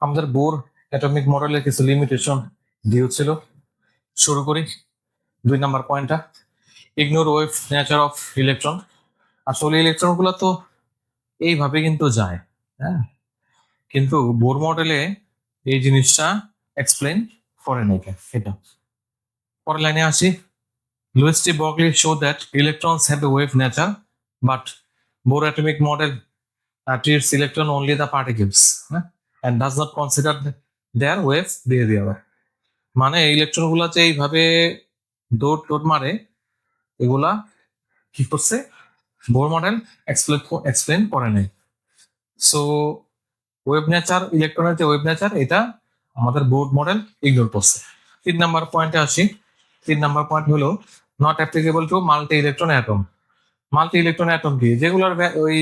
আমাদের bore atomic মডেলের কিছু লিমিটেশন দিয়েছিল। শুরু করি 2 নাম্বার পয়েন্টটা, ignore wave nature of electron. আসলে ইলেকট্রন গুলো তো এইভাবে কিন্তু যায়, হ্যাঁ, কিন্তু বোর মডেলে এই জিনিসটা এক্সপ্লেন করে নাই। এটা পরের লাইনে আসি, Louis T. Berkeley showed that electrons have a wave nature, but Bohr atomic model treats electron only the particles and does not consider their wave behavior. মানে ইলেকট্রন গুলা যে এইভাবে দৌড় মারে, এগুলা কি করছে বোর মডেল এক্সপ্লেন করে নাই। সো ওয়েভ নেচার, ইলেকট্রনের যে ওয়েভ নেচার, এটা আমাদের বোর মডেল ইগনোর করছে। 3 নাম্বার পয়েন্টে আসি। 3 নাম্বার পয়েন্ট হলো not applicable to multi electron atom. Multi electron atom কি? যেগুলোর ওই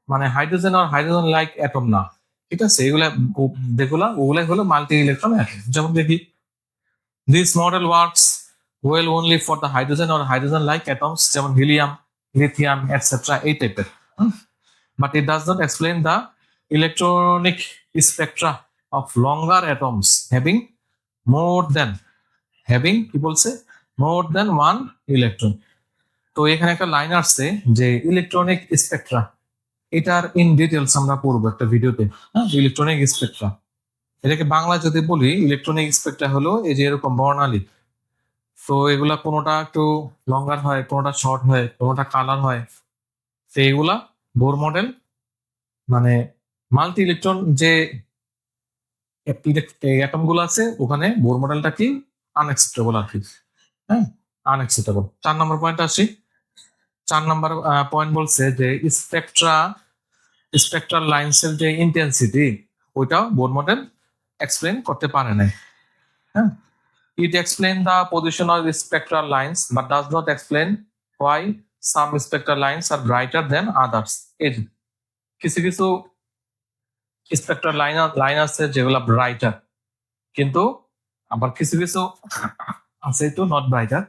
মানে হাইড্রোজেন আর হাইড্রোজেন লাইক অ্যাটম না, ঠিক আছে, ওগুলাই হলো মাল্টি ইলেকট্রন অ্যাটম। যেমন দেখি, this model works well only for the hydrogen or hydrogen like atoms, যেমন হিলিয়াম, লিথিয়াম এটসেট্রা, এই টাইপের। But it does not explain the electronic Spectra of longer atoms having কি বলছে, মোর দেন ওয়ান ইলেকট্রন। তো এখানে একটা লাইন আসছে যে ইলেকট্রনিক স্পেকট্রা, এটার ইন ডিটেলস আমরা পড়বো একটা ভিডিওতে। হ্যাঁ, ইলেকট্রনিক স্পেকট্রা, এটাকে বাংলা যদি বলি, ইলেকট্রনিক স্পেকট্রা হলো এই যে এরকম বর্ণালী। তো এগুলা কোনোটা একটু লঙ্গার হয়, কোনোটা শর্ট হয়, কোনোটা কালার হয়। তো এগুলা বোর মডেল মানে মাল্টি ইলেকট্রন যে অ্যাটম গুলো আছে, ওখানে বোর মডেলটা কি আনএক্সেপ্টেবল আর কি। হ্যাঁ, আনএক্সেপ্টেবল। 4 নম্বর পয়েন্ট আসি। 4 নম্বর পয়েন্ট বলছে যে স্পেকট্রাল লাইন্সের যে ইন্টেন্সিটি, ওইটাও বোর মডেল এক্সপ্লেন করতে পারে নাই। হ্যাঁ, it explain the position of spectral lines but does not explain why some spectral lines are brighter than others. এর কিছু কিছু স্পেকট্রাল লাইন আছে যেগুলো ব্রাইটার, কিন্তু আবার কিছু কিছু আছে তো নট ব্রাইটার।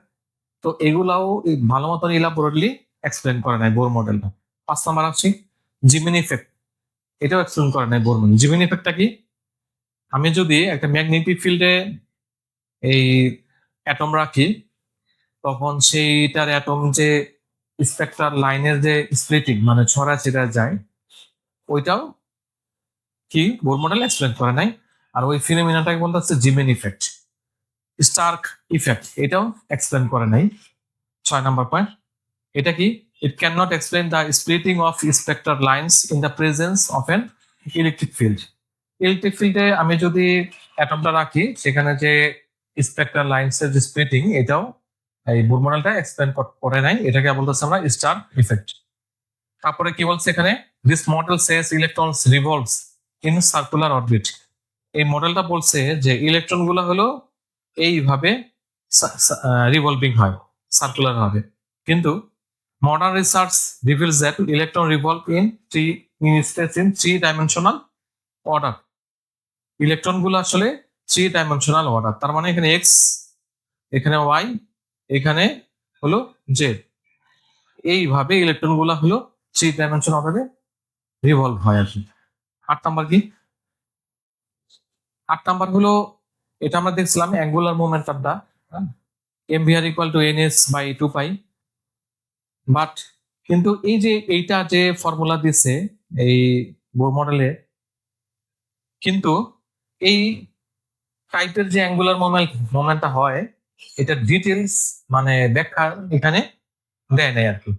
তো এগুলাও ভালো মতন ইলাবোরেটলি এক্সপ্লেন করে নাই বোর মডেলটা। 5 নাম্বার আসছি, জিমিনি ইফেক্ট। এটাও এক্সপ্লেন করে নাই বোর মডেল। জিমিনি ইফেক্টটা কি? আমি যদি একটা ম্যাগনেটিক ফিল্ডে এই অ্যাটম রাখি, তখন সেইটার অ্যাটম যে স্পেকট্রাল লাইনের যে স্প্লিটিং মানে ছড়াছিড়া যায়, ওইটাও কি বোর মডেল এক্সপ্লেন করে নাই। আর ওই ফিনোমিনাটাকে বলতে হচ্ছে জিমিনি ইফেক্ট। স্টার্ক ইফেক্ট, এটাও এক্সপ্লেন করে নাই। 6 নাম্বার পয়েন্ট, এটা কি? It cannot explain the splitting of spectral lines in the presence of an electric field. Electric ফিল্ডে আমি যদি অ্যাটমটা রাখি, সেখানে যে স্পেকট্রাল লাইন্সের যে স্প্লিটিং, এটাও এই বোর মডেলটা এক্সপ্লেন করে নাই। এটাকে বলতেছে আমরা স্টার ইফেক্ট। তারপরে কি বলছে এখানে, this model says electrons revolves in circular orbit. এই মডেলটা বলছে যে ইলেকট্রন গুলো হলো এইভাবে রিভলভিং হয়, সার্কুলার হবে। কিন্তু modern research reveals that electron revolve in three dimensional order. Electron গুলো আসলে 3 ডাইমেনশনাল অর্ডার। তার মানে এখানে এক্স, এখানে ওয়াই, এখানে হলো জেড। এইভাবে ইলেকট্রন গুলো হলো 3 ডাইমেনশনাল অর্ডারে রিভলভ হয় আর কি। 8 নাম্বার কি? 8 নাম্বার হলো, এটা আমরা দেখছিলাম অ্যাঙ্গুলার মোমেন্টামটা, mvr equal to ns by 2 pi. But কিন্তু এই যে এইটা যে ফর্মুলা দিচ্ছে এই বোর মডেলে, কিন্তু এই টাইপের যে অ্যাঙ্গুলার মোমেন্টটা হয়, এটা ডিটেলস মানে ব্যাখ্যা এখানে দেয় নাই আর কি।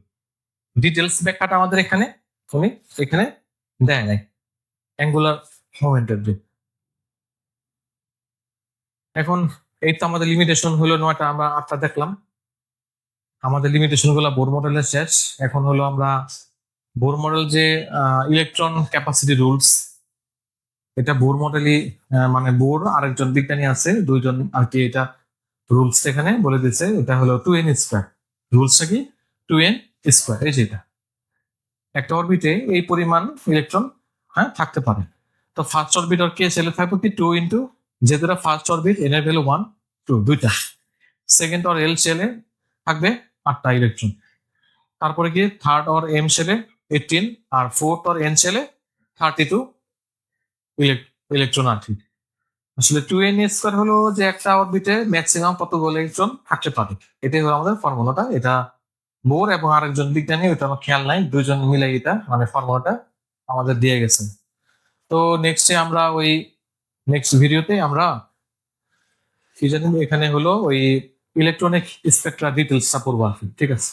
ডিটেলস ব্যাখ্যাটা আমাদের এখানে দেয় নাই অ্যাঙ্গুলার মোমেন্টের যে। এখন এই তো আমাদের লিমিটেশন হলো 9টা, আমরা 8টা দেখলাম। আমাদের লিমিটেশন গুলো বোর মডেলের শেষ। এখন হলো আমরা বোর মডেল যে ইলেকট্রন ক্যাপাসিটি রুলস, এটা বোর মডেলই মানে বোর আরেকজন বিজ্ঞানী আছে, দুইজন আর কি, এটা রুলস এখানে বলে দিচ্ছে। এটা হলো 2n স্কয়ার। রুলসটা কি? 2n square. এই যেটা একটা অরবিটে এই পরিমাণ ইলেকট্রন থাকতে পারে। তো ফার্স্ট অরবিট আর কেস এলে থাকবে কি 2 ইন্টু, যেহেতু ফার্স্ট অরবিট এন এর ভ্যালু 1 2 দুইটা। সেকেন্ড অর এল শেলে থাকবে 8টা ইলেকট্রন। তারপরে কি থার্ড অর এম শেলে 18, আর ফোর্থ অর এন শেলে 32 ইলেকট্রন আছে। আসলে 2n স্কয়ার হলো যে একটা অরবিটে ম্যাক্সিমাম কতগুলো ইলেকট্রন থাকতে পারে, এটাই হলো আমাদের ফর্মুলাটা। এটা বোর এবং আরেকজন বিজ্ঞানী, ওইটা আমার খেয়াল নাই, দুইজন মিলে এটা মানে ফর্মুলাটা আমাদের দিয়ে গেছে। তো নেক্সট ভিডিওতে আমরা কি জানি এখানে হলো ওই ইলেকট্রনিক স্পেকট্রা ডিটেলসটা পড়বো আর কি। ঠিক আছে।